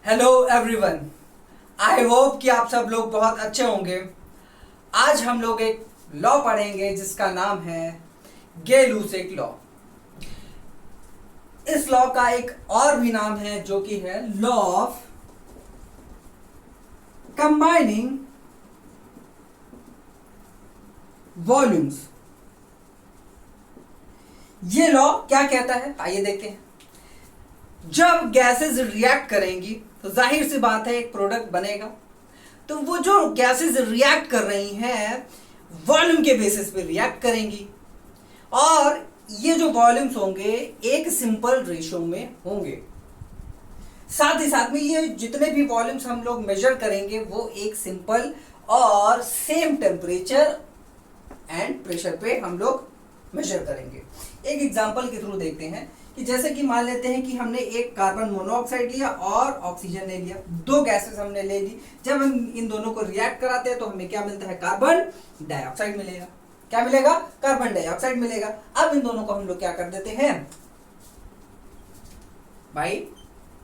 Hello everyone. I hope कि आप सब लोग बहुत अच्छे होंगे। आज हम लोग एक लॉ पढ़ेंगे जिसका नाम है गे-लुसेक लॉ। इस लॉ का एक और भी नाम है जो कि है लॉ ऑफ कंबाइनिंग वॉल्यूम्स। ये लॉ क्या कहता है आइए देखते हैं। जब गैसेस रिएक्ट करेंगी तो जाहिर सी बात है एक प्रोडक्ट बनेगा। तो वो जो गैसेस रिएक्ट कर रही हैं वॉल्यूम के बेसिस पे रिएक्ट करेंगी और ये जो वॉल्यूम्स होंगे एक सिंपल रेशियो में होंगे। साथ ही साथ में ये जितने भी वॉल्यूम्स हम लोग मेजर करेंगे वो एक सिंपल और सेम टेम्परेचर एंड प्रेशर पे हम लोग मेजर करेंगे। एक एग्जांपल के थ्रू देखते हैं कि जैसे कि मान लेते हैं कि हमने एक कार्बन मोनोऑक्साइड लिया और ऑक्सीजन ले लिया, दो गैसेस हमने ले ली। जब हम इन दोनों को रिएक्ट कराते हैं तो हमें क्या मिलता है? कार्बन डाइऑक्साइड मिलेगा। क्या मिलेगा? कार्बन डाइऑक्साइड मिलेगा। अब इन दोनों को हम लोग क्या कर देते हैं भाई?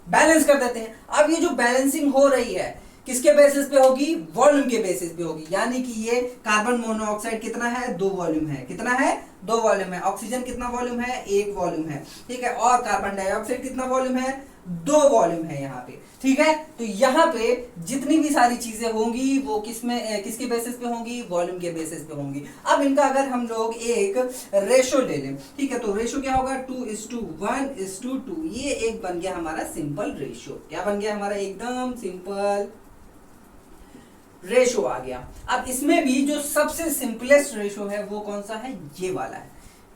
बैलेंस कर देते हैं। अब ये जो बैलेंसिंग हो रही है किसके बेसिस पे होगी? वॉल्यूम के बेसिस पे होगी। यानी कि ये कार्बन मोनोऑक्साइड कितना है? 2 वॉल्यूम है। कितना है? 2 वॉल्यूम है। ऑक्सीजन कितना वॉल्यूम है? 1 वॉल्यूम है। ठीक है। और कार्बन डाइऑक्साइड कितना वॉल्यूम है? 2 वॉल्यूम है यहाँ पे। ठीक है। तो यहाँ पे जितनी भी सारी चीजें होंगी वो किसके बेसिस पे होंगी? वॉल्यूम के बेसिस पे होंगी। अब इनका अगर हम लोग एक रेशो ले लें, ठीक है, तो रेशो क्या होगा? 2:1:2। ये एक बन गया हमारा सिंपल रेशो। क्या बन गया हमारा? एकदम सिंपल रेशो आ गया। अब इसमें भी जो सबसे सिंपलेस्ट रेशो है वो कौन सा है? ये वाला है।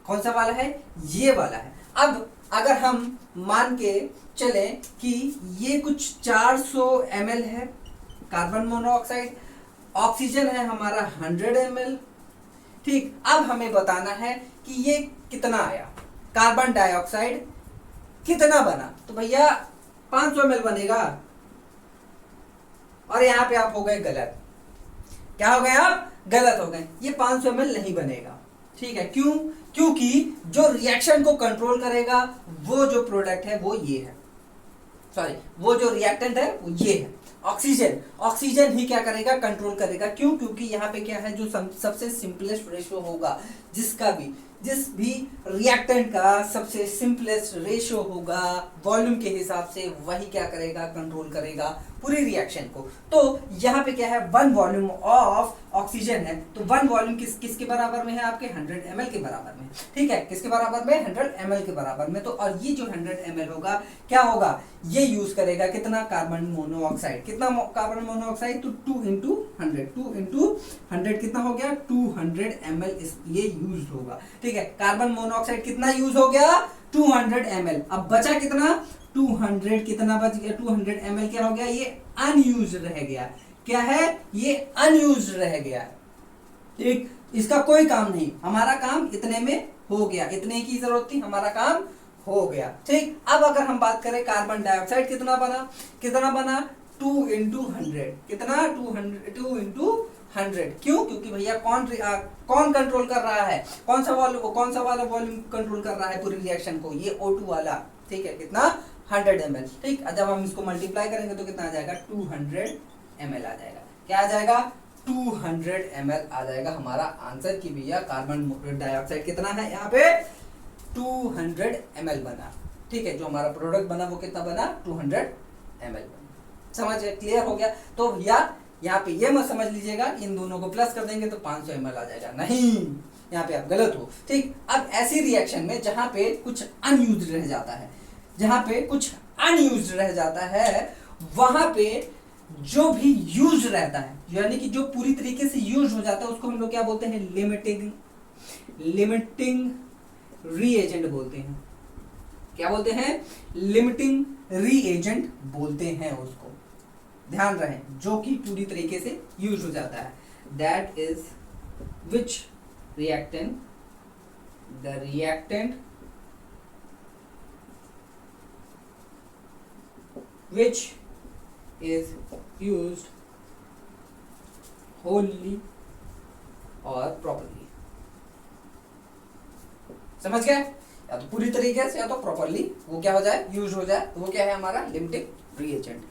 कौन सा वाला है? ये वाला है। अब अगर हम मान के चले कि ये कुछ 400 ml है कार्बन मोनोऑक्साइड, ऑक्सीजन है हमारा 100 ml। ठीक। अब हमें बताना है कि ये कितना आया, कार्बन डाइऑक्साइड कितना बना। तो भैया 500 ml बनेगा और यहां पे आप हो गए गलत। क्या हो गए आप? गलत हो गए। ये 500 ml नहीं बनेगा। ठीक है। क्यों? क्योंकि जो रिएक्शन को कंट्रोल करेगा वो जो प्रोडक्ट है वो ये है, सॉरी वो जो रिएक्टेंट है वो ये है, ऑक्सीजन। ऑक्सीजन ही क्या करेगा? कंट्रोल करेगा। क्यों? क्योंकि यहाँ पे क्या है, जो सबसे सिंपलेस्ट रेशो होगा, जिस भी रिएक्टेंट का सबसे सिंपलेस्ट रेशो होगा वॉल्यूम के हिसाब से, वही क्या करेगा? कंट्रोल करेगा पूरी रिएक्शन को। तो यहाँ पे क्या है? 1 वॉल्यूम ऑफ ऑक्सीजन है। तो 1 वॉल्यूम किसके बराबर में है? आपके 100 ml के बराबर में। ठीक है। किसके बराबर में? 100 ml के बराबर में। तो और ये जो 100 ml होगा क्या होगा? ये यूज करेगा कितना? Carbon monoxide. कितना कार्बन मोनोऑक्साइड? तो 2 into 100 कितना हो गया? 200 ml ये यूज होगा। ठीक है। कार्बन मोनोऑक्साइड कितना यूज हो गया? 200 ml। अब बचा कितना? 200 कितना बच गया? 200 ml क्या हो गया? ये अनयूज रह गया। क्या है? ये अनयूज रह गया। ठीक। इसका कोई काम नहीं, हमारा काम इतने में हो गया। इतने की जरूरत थी, हमारा काम हो गया। ठीक। अब अगर हम बात करें कार्बन डाइऑक्साइड कितना बना? 2 into 100। कितना? 2 into 100। क्यों? क्योंकि भैया कौन कंट्रोल कर रहा है? कौन सा वाला वॉल्यूम कंट्रोल कर रहा है पूरी रिएक्शन को? ये O2 वाला। ठीक है। कितना? 100 ml। ठीक। जब हम इसको मल्टीप्लाई करेंगे तो कितना आ जाएगा? 200 ml आ जाएगा। क्या आ जाएगा? 200 ml आ जाएगा हमारा आंसर की भैया कार्बन डाइऑक्साइड कितना है यहाँ पे? 200 ml बना। ठीक है। जो हमारा प्रोडक्ट बना वो कितना बना? 200 ml बना। समझ क्लियर हो गया? तो भैया यहाँ पे ये मत समझ लीजिएगा इन दोनों को प्लस कर देंगे तो 500 ml आ जाएगा। नहीं, यहाँ पे आप गलत हो। ठीक। अब ऐसी रिएक्शन में जहां पे कुछ अनयूज्ड रह जाता है, वहां पे जो भी यूज रहता है, यानी कि जो पूरी तरीके से यूज हो जाता है, उसको हम लोग क्या बोलते हैं? लिमिटिंग रीएजेंट बोलते हैं। क्या बोलते हैं? लिमिटिंग रीएजेंट बोलते हैं उसको। ध्यान रहे, जो कि पूरी तरीके से यूज हो जाता है। That is which reactant the reactant which is used wholly और properly। समझ गए? या तो पूरी तरीके से या तो प्रॉपरली वो क्या हो जाए? यूज हो जाए। तो वो क्या है? हमारा लिमिटिंग रिएजेंट।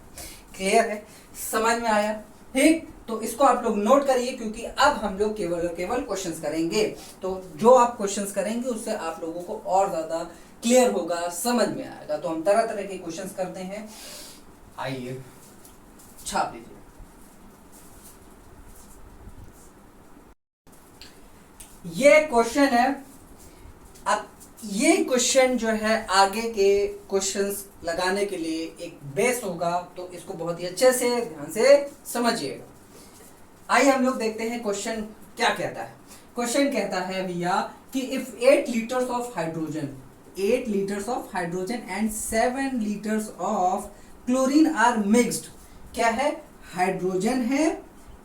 क्लियर है, समझ में आया? ठीक, तो इसको आप लोग नोट करिए, क्योंकि अब हम लोग केवल क्वेश्चंस करेंगे। तो जो आप क्वेश्चंस करेंगे उससे आप लोगों को और ज्यादा क्लियर होगा, समझ में आएगा। तो हम तरह तरह के क्वेश्चंस करते हैं, आइए छाप लीजिए। ये क्वेश्चन है। अब ये क्वेश्चन जो है आगे के क्वेश्चंस लगाने के लिए एक बेस होगा, तो इसको बहुत ही अच्छे से ध्यान से समझिएगा। आइए हम लोग देखते हैं क्वेश्चन क्या कहता है। क्वेश्चन कहता है भैया कि if 8 litres of hydrogen, 8 litres of hydrogen and 7 litres of chlorine are mixed. क्या है? हाइड्रोजन है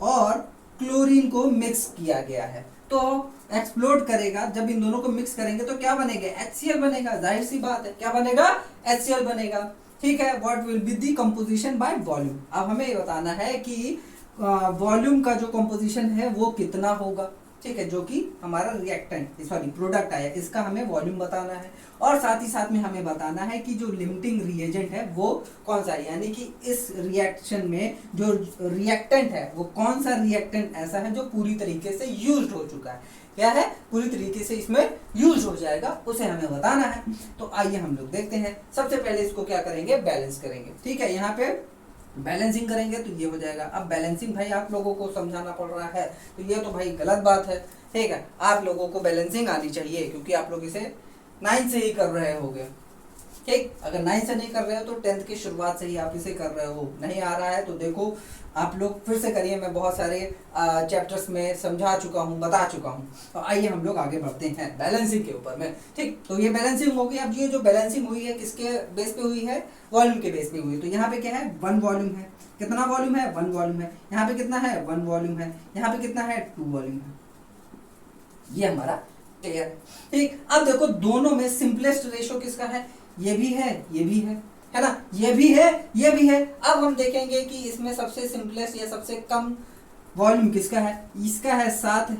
और क्लोरीन को मिक्स किया गया है, तो एक्सप्लोड करेगा। जब इन दोनों को मिक्स करेंगे तो क्या बनेगा? HCl बनेगा। जाहिर सी बात है, क्या बनेगा? HCl बनेगा। ठीक है, what will be the composition by volume. अब हमें ये बताना है कि वॉल्यूम का जो कंपोजिशन है वो कितना होगा। ठीक है, जो कि हमारा रिएक्टेंट सॉरी प्रोडक्ट आया, इसका हमें वॉल्यूम बताना है। और साथ ही साथ में हमें बताना है कि जो लिमिटिंग रिएजेंट है वो कौन सा है, यानी कि इस रिएक्शन में जो रिएक्टेंट है वो कौन सा रिएक्टेंट ऐसा है जो पूरी तरीके से यूज्ड हो चुका है। क्या है? पूरी तरीके से इसमें यूज हो जाएगा, उसे हमें बताना है। तो आइए हम लोग देखते हैं। सबसे पहले इसको क्या करेंगे? बैलेंस करेंगे। ठीक है, यहाँ पे बैलेंसिंग करेंगे तो ये हो जाएगा। अब बैलेंसिंग भाई आप लोगों को समझाना पड़ रहा है, तो ये तो भाई गलत बात है। ठीक है, आप लोगों को बैलेंसिंग आनी चाहिए, क्योंकि आप लोग इसे 9 से ही कर रहे होगे। ठीक, अगर 9 से नहीं कर रहे हो तो 10th की शुरुआत से ही आप इसे कर रहे हो। नहीं आ रहा है तो देखो आप लोग फिर से करिए, मैं बहुत सारे चैप्टर्स में समझा चुका हूँ, बता चुका हूँ। तो आइए हम लोग आगे बढ़ते हैं बैलेंसिंग के ऊपर में। ठीक, तो ये बैलेंसिंग हो गई। अब ये जो बैलेंसिंग हुई है किसके बेस पे हुई है? वॉल्यूम के बेस पे हुई है। तो यहाँ पे क्या है? 1 वॉल्यूम है। कितना वॉल्यूम है? 1 वॉल्यूम है। यहाँ पे कितना है? 1 वॉल्यूम है। यहाँ पे कितना है? 2 वॉल्यूम है। ये हमारा क्लियर है। ठीक, अब देखो दोनों में सिंपलेस्ट रेशो किसका है? ये भी है, ये भी है ना? ये भी है, ये भी है। अब हम देखेंगे कि इसमें सबसे सिंपलेस्ट या सबसे कम वॉल्यूम किसका है? इसका है 7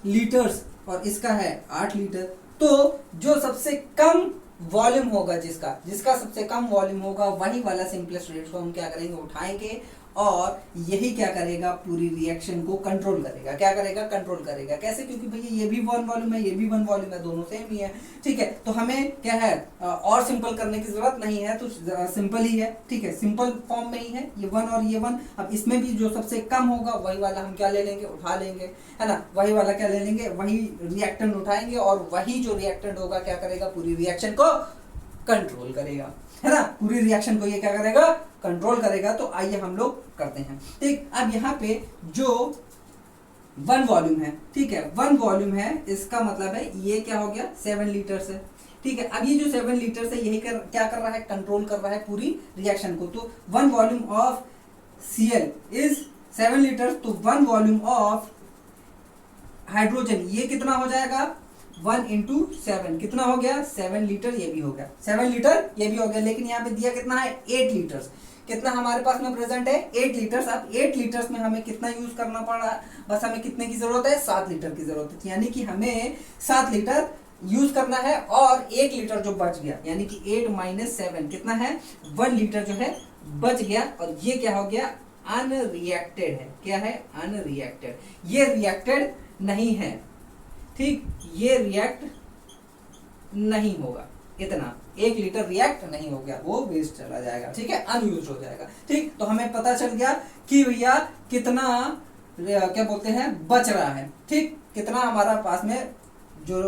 लीटर्स और इसका है 8 लीटर। तो जो सबसे कम वॉल्यूम होगा, जिसका सबसे कम वॉल्यूम होगा, वही वाला सिंपलेस्ट रेशो हम क्या करेंगे? उठाएंगे, और यही क्या करेगा? पूरी रिएक्शन को कंट्रोल करेगा। क्या करेगा? कंट्रोल करेगा। कैसे? क्योंकि भैया ये भी 1 वॉल्यूम है, ये भी 1 वॉल्यूम है, दोनों सेम ही है। ठीक है, तो हमें क्या है और सिंपल करने की जरूरत नहीं है, तो सिंपल ही है। ठीक है, सिंपल फॉर्म में ही है ये 1 और ये 1। अब इसमें भी जो सबसे कम होगा वही वाला हम क्या ले लेंगे? उठा लेंगे, है ना? वही वाला क्या ले लेंगे? वही रिएक्टेंट उठाएंगे, और वही जो रिएक्टेंट होगा क्या करेगा? पूरी रिएक्शन को कंट्रोल करेगा, है ना? पूरी रिएक्शन को ये क्या करेगा? कंट्रोल करेगा। तो आइए हम लोग करते हैं। ठीक, अब यहाँ पे जो 1 वॉल्यूम है, ठीक है, 1 वॉल्यूम है, इसका मतलब है ये क्या हो गया? 7 लीटर से। ठीक है, अब ये जो 7 लीटर से यही क्या कर रहा है? कंट्रोल कर रहा है पूरी रिएक्शन को। तो 1 volume of Cl is 7 litre, तो 1 वॉल्यूम ऑफ हाइड्रोजन ये कितना हो जाएगा? 1 इंटू 7 कितना हो गया? 7 लीटर। ये भी हो गया 7 लीटर, ये भी हो गया। लेकिन यहाँ पे दिया कितना है? 8 लीटर्स। कितना हमारे पास में प्रेजेंट है? 8 लीटर्स। अब 8 लीटर्स में हमें कितना यूज करना पड़ रहा है? बस हमें कितने की जरूरत है? 7 लीटर की जरूरत है। यानी कि हमें 7 लीटर यूज करना है, और 1 लीटर जो बच गया, यानी कि 8 माइनस 7 कितना है? 1 लीटर जो है बच गया, और ये क्या हो गया? अनरिएक्टेड है। क्या है? अनरिएक्टेड। ये रिएक्टेड नहीं है। ठीक, ये रिएक्ट नहीं होगा, इतना 1 लीटर रिएक्ट नहीं हो गया, वो वेस्ट चला जाएगा। ठीक है, अनयूज हो जाएगा। ठीक, तो हमें पता चल गया कि भैया कितना क्या बोलते हैं बच रहा है। ठीक, कितना हमारा पास में जो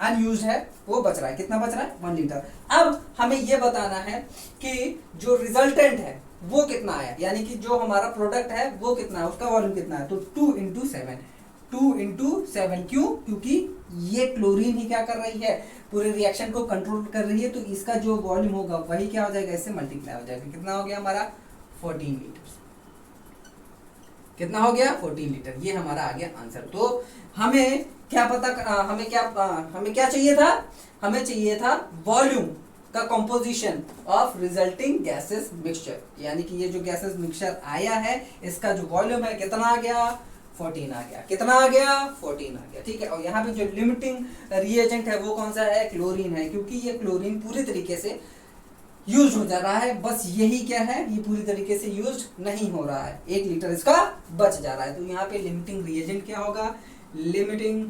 अनयूज है वो बच रहा है। कितना बच रहा है? 1 लीटर। अब हमें ये बताना है कि जो रिजल्टेंट है वो कितना आया, यानी कि जो हमारा प्रोडक्ट है वो कितना है, उसका वॉल्यूम कितना है? तो 2 इंटू 7। 2 इंटू 7 क्यों? क्योंकि ये क्लोरीन ही क्या कर रही है? पूरे रिएक्शन को कंट्रोल कर रही है, तो इसका जो वॉल्यूम होगा वही क्या हो जाएगा? इससे मल्टीप्लाई हो जाएगा। कितना हो गया हमारा? 14 लीटर। कितना हो गया? 14 लीटर। ये हमारा आ गया आंसर। तो हमें क्या पता, हमें क्या चाहिए था? हमें चाहिए था वॉल्यूम का composition of resulting gases mixture, यानी कि ये जो गैसेस मिक्सचर आया है इसका जो वॉल्यूम है कितना आ गया? 14 आ गया। कितना आ गया? 14 आ गया। ठीक है, और यहाँ पे जो लिमिटिंग रिएजेंट है वो कौन सा है? क्लोरीन है, क्योंकि ये क्लोरीन पूरी तरीके से यूज हो जा रहा है, बस यही क्या है, ये पूरी तरीके से यूज नहीं हो रहा है, 1 लीटर इसका बच जा रहा है। तो यहाँ पे लिमिटिंग रिएजेंट क्या होगा, लिमिटिंग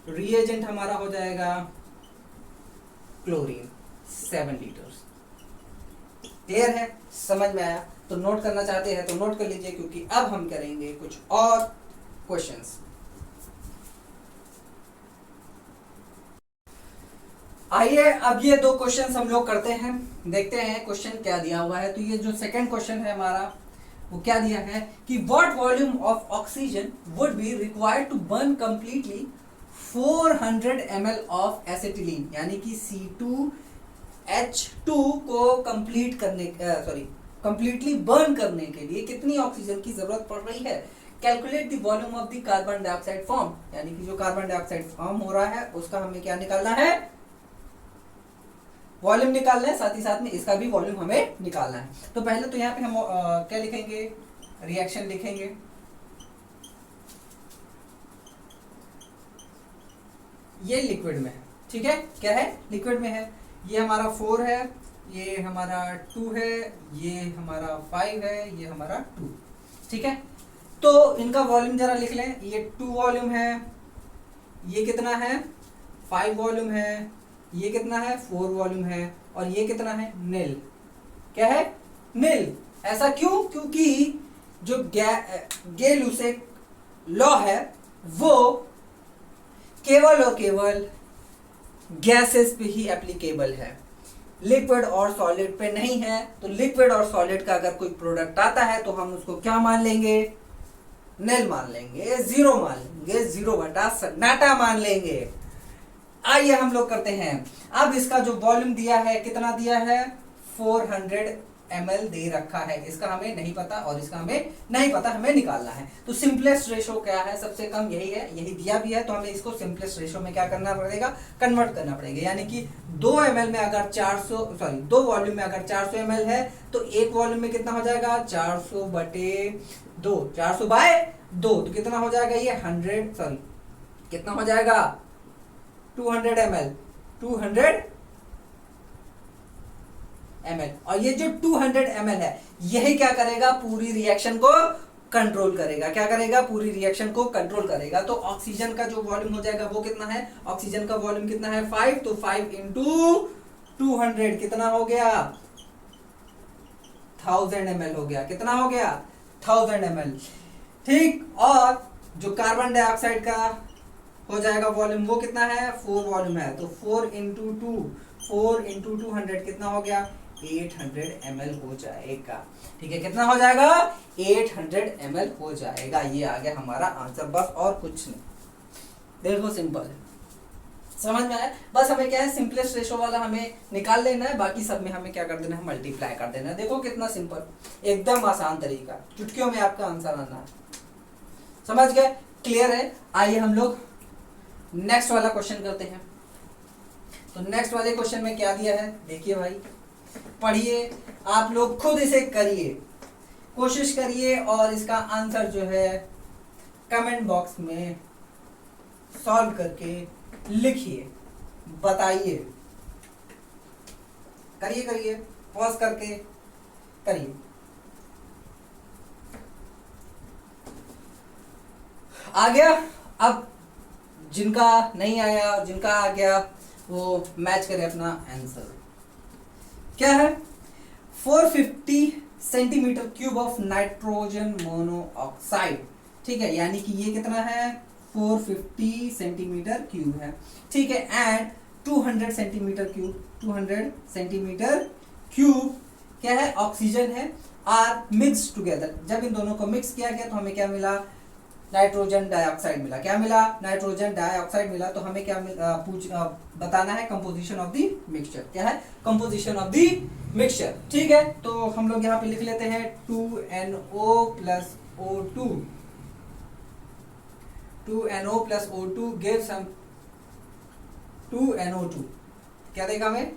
रिएजेंट हमारा हो जाएगा क्लोरीन 7 लीटर। क्लियर है, समझ में आया? तो नोट करना चाहते हैं तो नोट कर लीजिए, क्योंकि अब हम करेंगे कुछ और क्वेश्चंस। आइए अब ये 2 क्वेश्चंस हम लोग करते हैं, देखते हैं क्वेश्चन क्या दिया हुआ है। तो ये जो सेकंड क्वेश्चन है हमारा, वो क्या दिया है कि what volume of oxygen would be required to burn completely 400 ml of acetylene, यानी कि C2H2 को कंप्लीट करने कंप्लीटली बर्न करने के लिए कितनी ऑक्सीजन की जरूरत पड़ रही है। Calculate the volume of the carbon dioxide form, यानी कि जो कार्बन डाइऑक्साइड फॉर्म हो रहा है उसका हमें क्या निकालना है, वॉल्यूम निकालना है, साथ ही साथ में इसका भी वॉल्यूम हमें निकालना है। तो पहले तो यहाँ पे हम क्या लिखेंगे, रिएक्शन लिखेंगे। ये लिक्विड में है, ठीक है, क्या है, लिक्विड में है। ये हमारा 4 है, ये हमारा 2 है, ये हमारा 5 है, ये हमारा 2, ठीक है। तो इनका वॉल्यूम जरा लिख लें, ये 2 वॉल्यूम है, ये कितना है 5 वॉल्यूम है, ये कितना है 4 वॉल्यूम है, और ये कितना है नील, क्या है नील। ऐसा क्यों, क्योंकि जो गेलुसेक लॉ है वो केवल और केवल गैसेस पे ही एप्लीकेबल है, लिक्विड और सॉलिड पे नहीं है। तो लिक्विड और सॉलिड का अगर कोई प्रोडक्ट आता है तो हम उसको क्या मान लेंगे, नील मान लेंगे, 0 मान लेंगे, 0 बटा सन्नाटा मान लेंगे। आइए हम लोग करते हैं, अब इसका जो वॉल्यूम दिया है कितना दिया है, 400 ml दे रखा है, इसका हमें नहीं पता और इसका हमें नहीं पता, हमें निकालना है। तो सिंपलेस्ट रेशो क्या है, सबसे कम यही है, यही दिया भी है, तो हमें इसको सिंपलेस्ट रेशो में क्या करना पड़ेगा, कन्वर्ट करना पड़ेगा। यानी कि 2 ml में अगर 2 वॉल्यूम में अगर 400 ml है तो एक वॉल्यूम में कितना हो जाएगा, 400 बटे 2, 400 बाय 2, तो कितना हो जाएगा ये 100 कितना हो जाएगा 200 ml, 200 ml। और ये जो 200 ml है यही क्या करेगा, पूरी रिएक्शन को कंट्रोल करेगा। क्या करेगा, पूरी रिएक्शन को कंट्रोल करेगा। तो ऑक्सीजन का जो वॉल्यूम हो जाएगा वो कितना है, ऑक्सीजन का वॉल्यूम कितना है 5, तो 5 इंटू 200 कितना हो गया 1000 ml हो गया, कितना हो गया 1000 ml, ठीक। और जो कार्बन डाइऑक्साइड का हो जाएगा वॉल्यूम वो कितना है, 4 वॉल्यूम है, तो 4 इंटू 200 कितना हो गया 800 ml हो जाएगा, ठीक है। कितना हो जाएगा 800 ml हो जाएगा। ये आ गया हमारा आंसर, बस और कुछ नहीं। देखो सिंपल है, समझ में आया? बस हमें क्या है, सिंपलेस्ट रेशो वाला हमें निकाल लेना है, बाकी सब में हमें क्या कर देना है, मल्टीप्लाई कर देना है। देखो कितना सिंपल, एकदम आसान तरीका, चुटकियों में आपका आंसर आना है। समझ गए, क्लियर है? आइए हम लोग नेक्स्ट वाला क्वेश्चन करते हैं। तो नेक्स्ट वाले क्वेश्चन में क्या दिया है, देखिए भाई, पढ़िए, आप लोग खुद इसे करिए, कोशिश करिए और इसका आंसर जो है कमेंट बॉक्स में सॉल्व करके लिखिए, बताइए, करिए, पॉज करके करिए। आ गया? अब जिनका नहीं आया, जिनका आ गया, वो मैच करे अपना आंसर। क्या है, 450 centimetre cube of nitrogen monoxide, ठीक है, यानी कि ये कितना है 450 सेंटीमीटर क्यूब है, ठीक है। एंड 200 सेंटीमीटर क्यूब क्या है, ऑक्सीजन है, आर मिक्स टुगेदर। जब इन दोनों को मिक्स किया गया तो हमें क्या मिला, नाइट्रोजन डाइऑक्साइड मिला। क्या मिला, नाइट्रोजन डाइऑक्साइड मिला। तो हमें क्या बताना है, कंपोजिशन ऑफ द मिक्सचर। क्या है, कंपोजिशन ऑफ द मिक्सचर, ठीक है। तो हम लोग यहाँ पे लिख लेते हैं 2NO plus O2, 2NO plus O2 gives हम 2NO2, क्या देगा हमें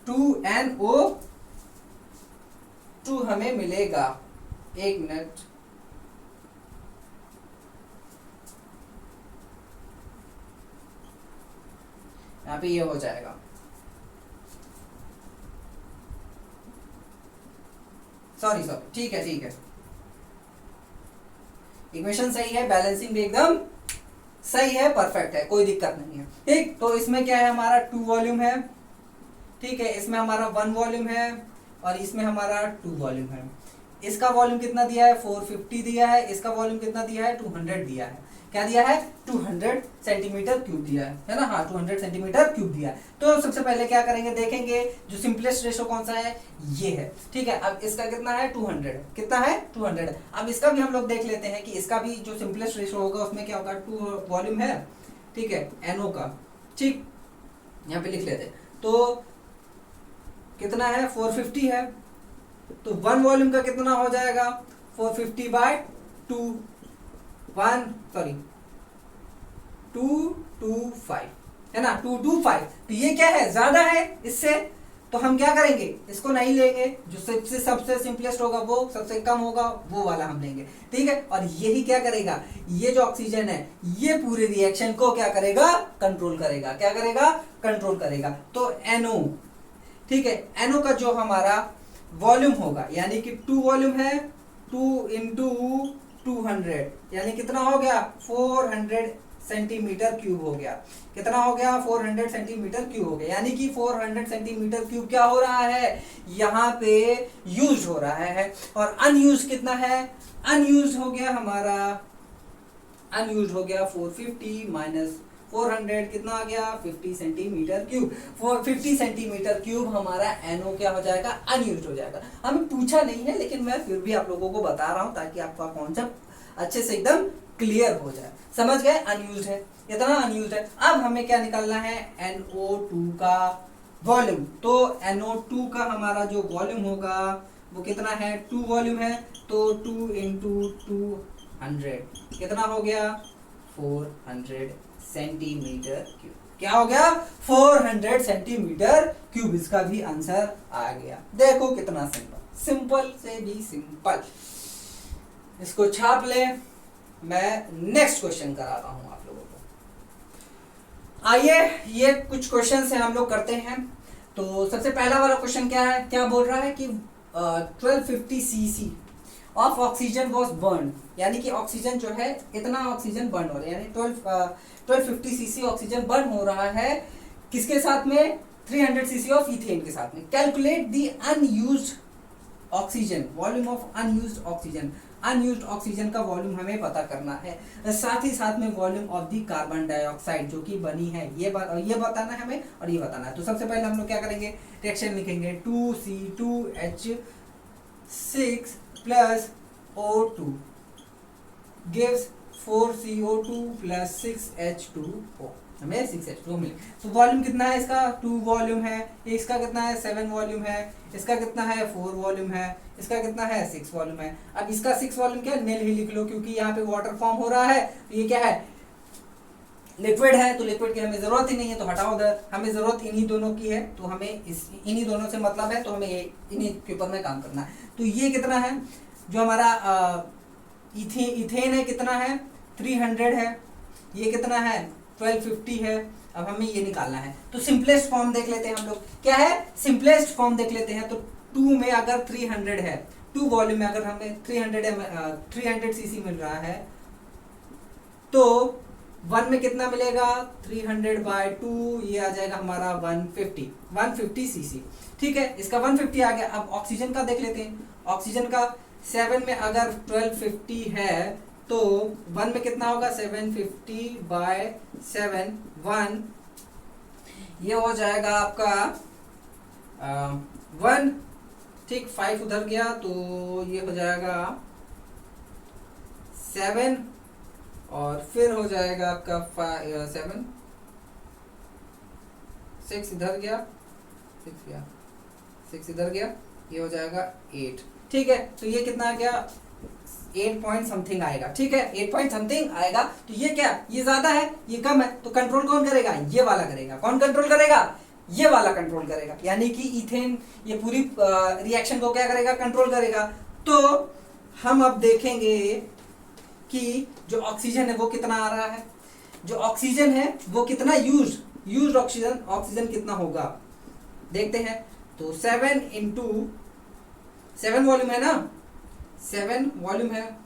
2NO2 हमें मिलेगा। एक मिनट, यहाँ पे ये हो जाएगा सॉरी ठीक है ठीक है, इक्वेशन सही है, बैलेंसिंग भी एकदम सही है, परफेक्ट है, कोई दिक्कत नहीं है। ठीक, तो इसमें क्या है, हमारा 2 वॉल्यूम है, ठीक है, इसमें हमारा 1 वॉल्यूम है और इसमें हमारा 2 वॉल्यूम है। इसका वॉल्यूम कितना दिया है, 450 दिया है, इसका वॉल्यूम कितना दिया है, 200 दिया है। क्या दिया है, 200 सेंटीमीटर क्यूब दिया है ना, हाँ 200 सेंटीमीटर क्यूब दिया है। तो सबसे पहले क्या करेंगे, देखेंगे जो सिंपलेस्ट रेशो कौन सा है, ये है, ठीक है। अब इसका कितना है, 200, कितना है 200। अब इसका भी हम लोग देख लेते हैं कि इसका भी जो सिंपलेस्ट रेशो होगा उसमें क्या होगा, 2 वॉल्यूम है, ठीक है, NO का, ठीक, यहाँ पे लिख लेते हैं। तो कितना है, 450 है, तो 1 वॉल्यूम का कितना हो जाएगा, 450 बाय 225 है ना, 225। तो ये क्या है, ज्यादा है इससे, तो हम क्या करेंगे, इसको नहीं लेंगे, जो सबसे सिंपलेस्ट होगा वो, सबसे कम होगा वो वाला हम लेंगे, ठीक है। और यही क्या करेगा, ये जो ऑक्सीजन है ये पूरे रिएक्शन को क्या करेगा, कंट्रोल करेगा, क्या करेगा, कंट्रोल करेगा। तो NO, ठीक है, NO का जो हमारा वॉल्यूम होगा, यानी कि 2 वॉल्यूम है, 2 इंटू 200 यानी कितना हो गया, 400 सेंटीमीटर क्यूब हो गया। कितना हो गया, 400 सेंटीमीटर क्यूब हो गया। यानी कि 400 सेंटीमीटर क्यूब क्या हो रहा है, यहाँ पे यूज हो रहा है। और अनयूज कितना है, अनयूज हो गया हमारा, अनयूज हो गया 450 माइनस 400 कितना आ गया, 50 सेंटीमीटर क्यूब। 50 सेंटीमीटर क्यूब हमारा NO क्या हो जाएगा, अनयूज हो जाएगा। हमें पूछा नहीं है, लेकिन मैं फिर भी आप लोगों को बता रहा हूं ताकि आपका कॉन्सेप्ट अच्छे से एकदम क्लियर हो जाए। समझ गए, अनयूज है, इतना अनयूज है। अब हमें क्या निकालना है, NO2 का वॉल्यूम। तो NO2 का हमारा जो वॉल्यूम होगा वो कितना है, 2 वॉल्यूम है, तो 2 इंटू 200 कितना हो गया, 400 सेंटीमीटर क्यूब। क्या हो गया, 400 सेंटीमीटर क्यूब। इसका भी आंसर आ गया। देखो कितना सिंपल, सिंपल से भी सिंपल। इसको छाप ले, मैं नेक्स्ट क्वेश्चन कराता हूं आप लोगों को। आइए, ये कुछ क्वेश्चन से हम लोग करते हैं। तो सबसे पहला वाला क्वेश्चन क्या है, क्या बोल रहा है कि 1250 cc of oxygen was burn, यानी कि ऑक्सीजन जो है, इतना ऑक्सीजन बर्न हो रहा है, यानी 1250 cc ऑक्सीजन बर्न हो रहा है, किसके साथ में, 300 cc ऑफ इथेन के साथ में। Calculate the unused oxygen, volume of unused oxygen. Unused oxygen का वॉल्यूम हमें पता करना है, साथ ही साथ में volume of the carbon dioxide जो कि बनी है, ये बताना है हमें, और ये बताना है। तो सबसे पहले हम लोग क्या करेंगे, रिएक्शन लिखेंगे, 2C2H6 plus O2 gives 4CO2 plus 6H2O, हमें 6H2O मिले। तो वॉल्यूम कितना है इसका, 2 वॉल्यूम है, इसका कितना है, 7 वॉल्यूम है, इसका कितना है, 4 वॉल्यूम है, इसका कितना है, 6 वॉल्यूम है। अब इसका 6 वॉल्यूम क्या, नील ही लिख लो, क्योंकि यहाँ पे वाटर फॉर्म हो रहा है, तो ये क्या है, लिक्विड है, तो लिक्विड की हमें जरूरत ही नहीं है, तो हटाओ उधर। हमें जरूरत इन्हीं दोनों की है, तो हमें इन्हीं दोनों से मतलब है, तो हमें इन्हीं के ऊपर में काम करना है। तो ये कितना है, जो हमारा इथेन है कितना है, 300 है, ये कितना है, 1250 है। अब हमें ये निकालना है, तो सिंपलेस्ट फॉर्म देख लेते हैं हम लोग, क्या है, सिंपलेस्ट फॉर्म देख लेते हैं। तो 2 में अगर 300 है, 2 वॉल्यूम में अगर हमें 300 cc मिल रहा है, तो 1 में कितना मिलेगा, 300 बाय 2, ये आ जाएगा हमारा 150 cc, ठीक है। इसका 150 आ गया। अब ऑक्सीजन का देख लेते हैं, ऑक्सीजन का 7 में अगर 1250 है, तो 1 में कितना होगा, 750 बाय 7, 1, ये हो जाएगा आपका 1, ठीक, 5 उधर गया, तो ये हो जाएगा 7, और फिर हो जाएगा आपका 7, 6 इधर गया, 6 इधर गया, ये हो जाएगा 8, ठीक है। तो ये कितना आ गया, 8 पॉइंट समथिंग आएगा, ठीक है, 8 पॉइंट समथिंग आएगा। तो ये क्या, ये ज्यादा है, ये कम है, तो कंट्रोल कौन करेगा, ये वाला करेगा। कौन कंट्रोल करेगा, ये वाला कंट्रोल करेगा, यानी कि इथेन ये पूरी रिएक्शन को क्या करेगा, कंट्रोल करेगा। तो हम अब देखेंगे कि जो ऑक्सीजन है वो कितना आ रहा है, जो ऑक्सीजन है वो कितना यूज्ड ऑक्सीजन कितना होगा, देखते हैं। तो 7 इंटू 7 वॉल्यूम है ना, 7 वॉल्यूम है,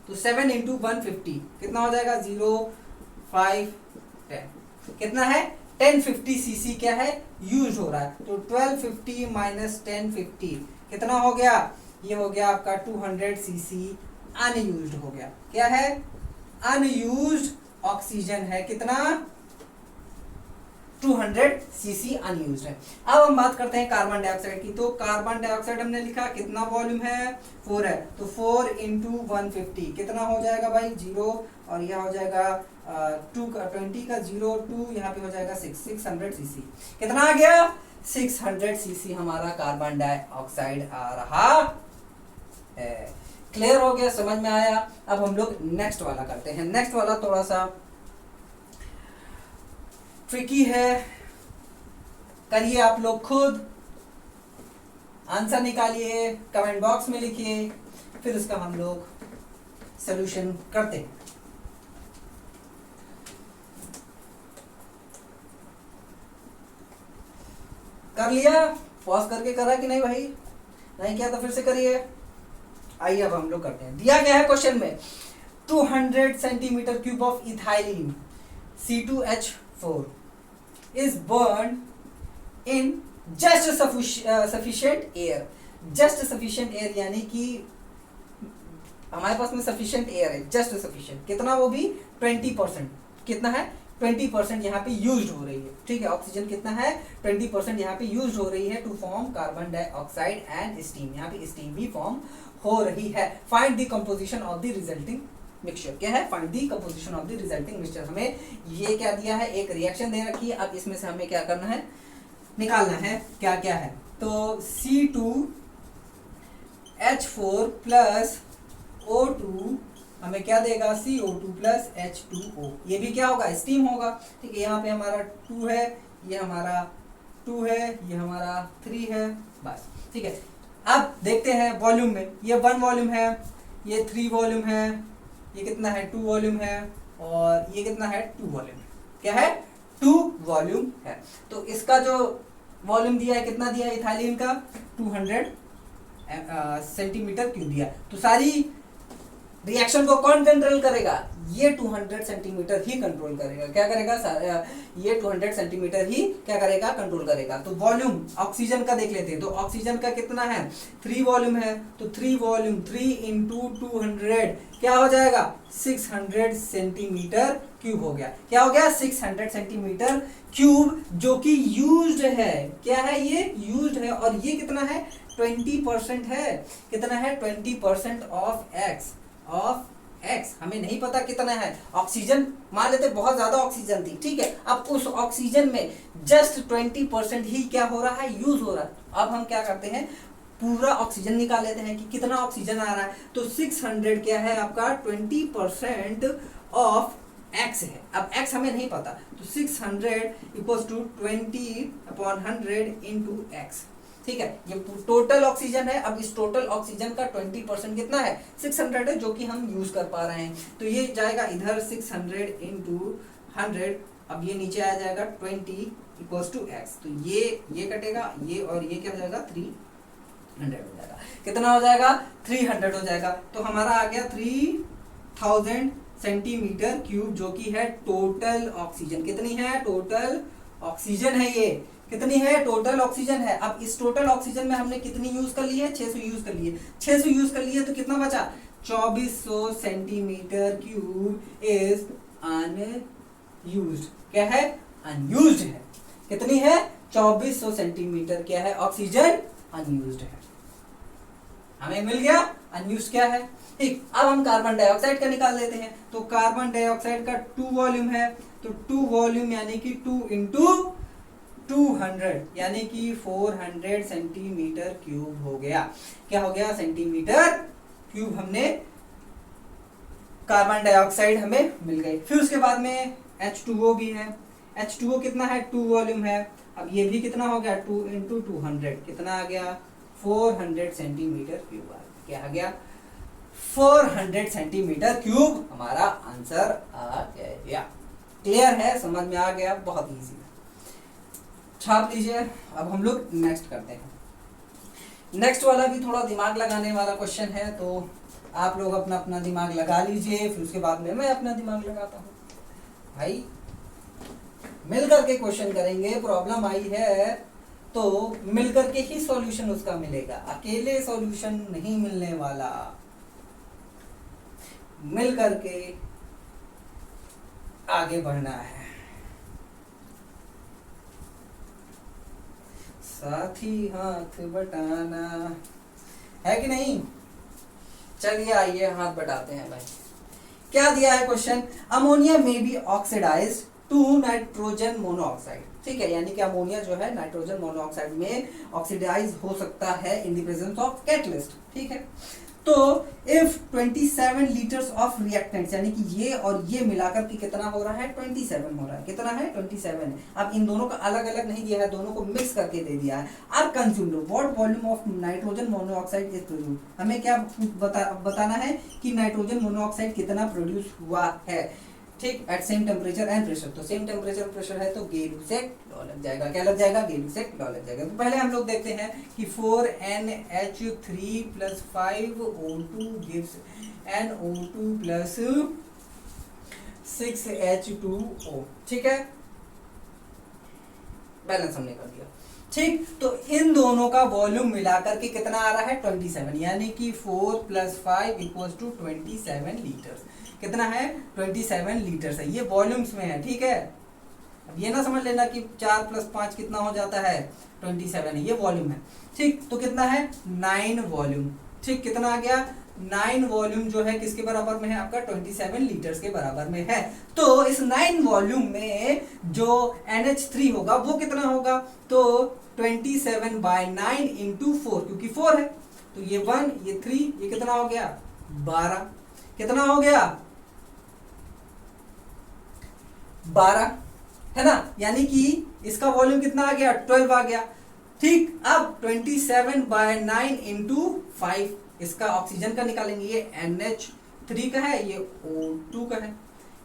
तो 7 इंटू 150 कितना हो जाएगा, 0 5 10, कितना है 1050 सीसी क्या है यूज हो रहा है, तो 1250 माइनस 1050 कितना हो गया, ये हो गया आपका 200 सीसी अनयूज्ड हो गया, क्या है अनयूज्ड ऑक्सीजन है, कितना 200 सीसी अनयूज्ड है। अब हम बात करते हैं कार्बन डाइऑक्साइड की, तो कार्बन डाइऑक्साइड हमने लिखा कितना वॉल्यूम है 4 है, तो 4 इंटू 150 कितना हो जाएगा भाई 0, और यह हो जाएगा 20 का 0 2, यहाँ पे हो जाएगा 600 सीसी, कितना आ गया 600 सीसी हमारा कार्बन डाइऑक्साइड आ रहा है। क्लियर हो गया, समझ में आया। अब हम लोग नेक्स्ट वाला करते हैं। नेक्स्ट वाला थोड़ा सा ट्रिकी है, करिए आप लोग खुद, आंसर निकालिए, कमेंट बॉक्स में लिखिए, फिर उसका हम लोग सॉल्यूशन करते हैं। कर लिया, पॉज करके करा कि नहीं भाई, नहीं किया तो फिर से करिए। आइए अब हम लोग करते हैं। दिया गया है क्वेश्चन में 200 centimetre cube of ethylene C2H4 is burned in just sufficient air। just sufficient air यानी कि हमारे पास में sufficient air है, just sufficient, कितना वो भी 20%, कितना है 20% यहाँ पे यूज्ड हो रही है, ठीक है। ऑक्सीजन कितना है 20% यहाँ पे यूज्ड हो रही है to form carbon dioxide and steam, यहाँ पे स्टीम भी फॉर्म हो रही है। Find the composition of the resulting mixture, क्या है find the composition of the resulting mixture. हमें ये क्या दिया है, एक रिएक्शन दे रखी है, अब इसमें से हमें क्या करना है, निकालना है क्या क्या है। तो C2H4 प्लस O2 हमें क्या देगा, CO2 प्लस H2O, ये भी क्या होगा स्टीम होगा, ठीक है। यहाँ पे हमारा 2 है, ये हमारा 2 है, ये हमारा 3 है, बस ठीक है। अब देखते हैं वॉल्यूम में, ये 1 वॉल्यूम है, ये 3 वॉल्यूम है, ये कितना है 2 वॉल्यूम है, और ये कितना है 2 वॉल्यूम है, क्या है 2 वॉल्यूम है। तो इसका जो वॉल्यूम दिया है कितना दिया है इथाइलिन का 200 सेंटीमीटर क्यूब दिया, तो सारी रिएक्शन को कौन कंट्रोल करेगा, ये 200 सेंटीमीटर ही कंट्रोल करेगा, क्या करेगा ये 200 सेंटीमीटर ही क्या करेगा कंट्रोल करेगा। तो वॉल्यूम ऑक्सीजन का देख लेते हैं, तो ऑक्सीजन का कितना है 3 वॉल्यूम है, तो 3 वॉल्यूम 3 इंटू 200 क्या हो जाएगा 600 सेंटीमीटर क्यूब हो गया, क्या हो गया 600 सेंटीमीटर क्यूब, जो कि यूज्ड है, क्या है ये यूज्ड है, और ये कितना है 20% है, कितना है 20% ऑफ एक्स हमें नहीं पता कितना है। ऑक्सीजन मान लेते बहुत ज्यादा ऑक्सीजन थी, ठीक है, अब उस ऑक्सीजन में जस्ट 20% ही क्या हो रहा है यूज हो रहा है। अब हम क्या करते हैं पूरा ऑक्सीजन निकाल लेते हैं कि कितना ऑक्सीजन आ रहा है, तो 600 क्या है आपका 20% ऑफ एक्स है। अब एक्स हमें नहीं पता, तो 600 इक्वल्स टू 20/100 इंटू एक्स, ठीक है। ये टोटल ऑक्सीजन है, अब इस टोटल ऑक्सीजन का 20% कितना है 600 है, जो कि हम यूज कर पा रहे हैं, तो ये जाएगा इधर 600 इंटू 100, अब ये नीचे आ जाएगा 20 इक्वल्स टू एक्स, तो ये कटेगा, ये और ये क्या हो जाएगा 300 हो जाएगा, कितना हो जाएगा 300 हो जाएगा। तो हमारा आ गया 3000 सेंटीमीटर क्यूब, जो कि है टोटल ऑक्सीजन, कितनी है टोटल ऑक्सीजन है, ये कितनी है टोटल ऑक्सीजन है। अब इस टोटल ऑक्सीजन में हमने कितनी यूज कर ली है 600 यूज कर लिए, 600 यूज कर लिए, तो कितना बचा 2400 सेंटीमीटर क्यूब इज अनयूज्ड, क्या है अनयूज्ड है, कितनी है 2400 सेंटीमीटर क्या है ऑक्सीजन अनयूज्ड है, हमें मिल गया अनयूज्ड क्या है, ठीक। अब हम कार्बन डाइऑक्साइड का निकाल लेते हैं, तो कार्बन डाइऑक्साइड का 2 वॉल्यूम है, तो 2 वॉल्यूम यानी कि 2 इंटू 200 यानी कि 400 सेंटीमीटर क्यूब हो गया, क्या हो गया सेंटीमीटर क्यूब, हमने कार्बन डाइऑक्साइड हमें मिल गई। फिर उसके बाद में H2O भी है, H2O कितना है 2 वॉल्यूम है, अब ये भी कितना हो गया 2 इंटू 200 कितना आ गया 400 सेंटीमीटर क्यूब आ गया, क्या आ गया 400 सेंटीमीटर क्यूब, हमारा आंसर आ गया। क्लियर है, समझ में आ गया, बहुत इजी है, छाप लीजिए। अब हम लोग नेक्स्ट करते हैं। नेक्स्ट वाला भी थोड़ा दिमाग लगाने वाला क्वेश्चन है, तो आप लोग अपना अपना दिमाग लगा लीजिए, फिर उसके बाद में मैं अपना दिमाग लगाता हूँ। भाई मिल करके क्वेश्चन करेंगे, प्रॉब्लम आई है तो मिल करके ही सॉल्यूशन उसका मिलेगा, अकेले सॉल्यूशन नहीं मिलने वाला, मिल करके आगे बढ़ना है, साथ ही हाथ बटाना है कि नहीं। चलिए आइए हाथ बटाते हैं भाई। क्या दिया है क्वेश्चन, अमोनिया में be oxidised to nitrogen monoxide. ठीक है, यानी कि अमोनिया जो है नाइट्रोजन मोनोऑक्साइड में ऑक्सीडाइज हो सकता है in the presence of catalyst. ठीक है, तो इफ 27 लीटर्स ऑफ रिएक्टेंट्स, यानी कि ये और ये मिलाकर के कितना हो रहा है, 27 हो रहा है। कितना है, 27 है। अब इन दोनों का अलग अलग नहीं दिया है, दोनों को मिक्स करके दे दिया है। Are consumed what volume of nitrogen monoxide is produce, हमें क्या बताना है कि नाइट्रोजन मोनोऑक्साइड कितना प्रोड्यूस हुआ है। ठीक, at same temperature and pressure, तो सेम टेम्परेचर प्रेशर है तो गेलुसेक लॉ लग जाएगा। क्या लग जाएगा, गेलुसेक लॉ लग जाएगा। तो पहले हम लोग देखते हैं कि 4NH3 + 5O2 gives NO2 + 6H2O। ठीक है, बैलेंस हमने कर दिया। ठीक, तो इन दोनों का वॉल्यूम मिलाकर के कितना आ रहा है, 27, यानी कि 4 + 5 = 27 लीटर्स। कितना है, 27 लीटर्स है, ये वॉल्यूम्स में है। ठीक है, अब ये ना समझ लेना कि 4 + 5 कितना हो जाता है, 27 है, ये वॉल्यूम है। ठीक, तो कितना है, 9 वॉल्यूम। ठीक, कितना आ गया, 9 वॉल्यूम जो है किसके बराबर में है, आपका 27 लीटर्स के बराबर में है। तो इस 9 वॉल्यूम में जो NH3 होगा वो कितना होगा, तो 27/9 × 4, क्योंकि 4 है तो ये 1 ये 3, ये कितना हो गया, 12। कितना हो गया, 12 है ना, यानी कि इसका वॉल्यूम कितना आ गया, 12 आ गया। ठीक, अब 27/9 × 5 इसका ऑक्सीजन का निकालेंगे, ये NH3 का है, ये O2 का है।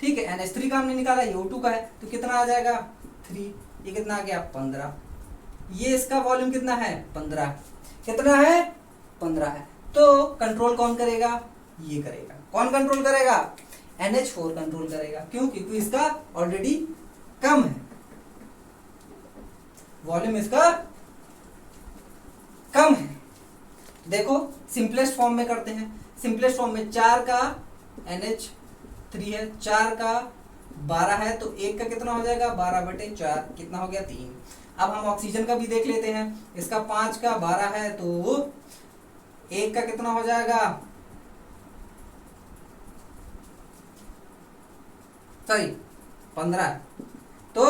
ठीक है, NH3 का हमने निकाला, ये O2 का है, तो कितना आ जाएगा, 3, ये कितना आ गया, 15। ये इसका वॉल्यूम कितना है, 15। कितना है, 15 है। तो कंट्रोल कौन करेगा, ये करेगा। कौन कंट्रोल करेगा, NH4 कंट्रोल करेगा। क्यों, क्योंकि इसका ऑलरेडी कम है, वॉल्यूम इसका कम है। देखो सिंपलेस्ट फॉर्म में करते हैं, सिंपलेस्ट फॉर्म में 4 का NH3 है, 4 का 12 है, तो 1 का कितना हो जाएगा, 12/4, कितना हो गया, 3। अब हम ऑक्सीजन का भी देख लेते हैं, इसका 5 का 12 है तो 1 का कितना हो जाएगा, सॉरी 15, तो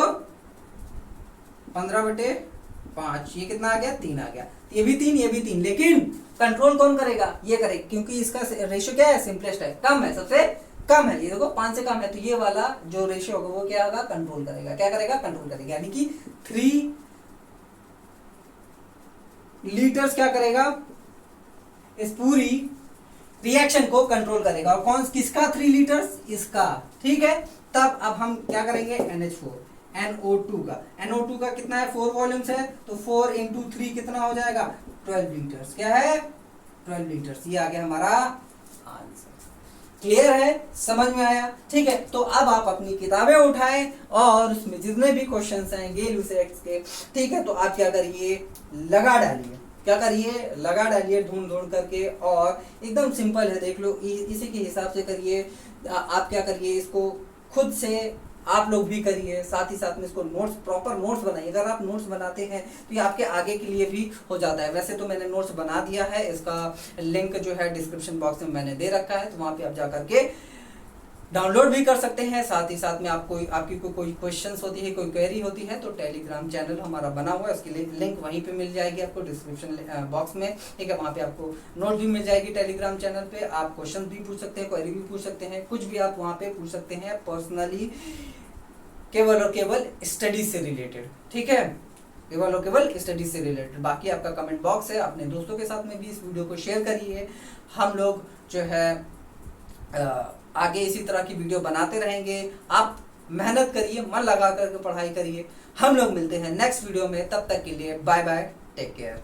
15/5, ये कितना आ गया, 3 आ गया। ये भी 3, ये भी 3, लेकिन कंट्रोल कौन करेगा, ये करेगा, क्योंकि इसका रेशियो क्या है, सिंपलेस्ट है, कम है, सबसे कम है। ये देखो 5 से कम है, तो ये वाला जो रेशियो होगा वो क्या होगा, कंट्रोल करेगा। क्या करेगा, कंट्रोल करेगा, यानी कि 3 लीटर्स क्या करेगा, इस पूरी रिएक्शन को कंट्रोल करेगा। और कौन किसका 3 लीटर्स, इसका। ठीक है, तब अब हम क्या करेंगे, NH4 NO2 का, NO2 का कितना है, 4 वॉल्यूम्स है, तो 4 × 3 कितना हो जाएगा, 12 लीटर्स। क्या है, 12 लीटर्स। ये आ गया हमारा आंसर। क्लियर है, समझ में आया। ठीक है, तो अब आप अपनी किताबें उठाएं और उसमें जितने भी क्वेश्चंस हैं गेलुसेक्स के, ठीक है, तो आप क्या करिए, लगा डालिए। क्या करिए, लगा डालिए ढूंढ ढूंढ करके, और एकदम सिंपल है, देख लो, इसी के हिसाब से करिए। आप क्या करिए, इसको खुद से आप लोग भी करिए, साथ ही साथ में इसको नोट्स, प्रॉपर नोट्स बनाइए। अगर आप नोट्स बनाते हैं तो ये आपके आगे के लिए भी हो जाता है। वैसे तो मैंने नोट्स बना दिया है, इसका लिंक जो है डिस्क्रिप्शन बॉक्स में मैंने दे रखा है, तो वहाँ पे आप जा करके डाउनलोड भी कर सकते हैं। साथ ही साथ में आपकी कोई क्वेश्चंस होती है, कोई क्वेरी होती है, तो टेलीग्राम चैनल हमारा बना हुआ है, उसकी लिंक वहीं पे मिल जाएगी आपको डिस्क्रिप्शन बॉक्स में। ठीक है, वहाँ पे आपको नोट भी मिल जाएगी टेलीग्राम चैनल पे। आप क्वेश्चन भी पूछ सकते हैं, क्वेरी भी पूछ सकते हैं, कुछ भी आप वहाँ पे पूछ सकते हैं पर्सनली, केवल और केवल स्टडी से रिलेटेड। ठीक है, केवल और केवल स्टडी से रिलेटेड। बाकी आपका कमेंट बॉक्स है, अपने दोस्तों के साथ में भी इस वीडियो को शेयर करिए। हम लोग जो है आगे इसी तरह की वीडियो बनाते रहेंगे। आप मेहनत करिए, मन लगा करके पढ़ाई करिए। हम लोग मिलते हैं नेक्स्ट वीडियो में, तब तक के लिए बाय बाय, टेक केयर।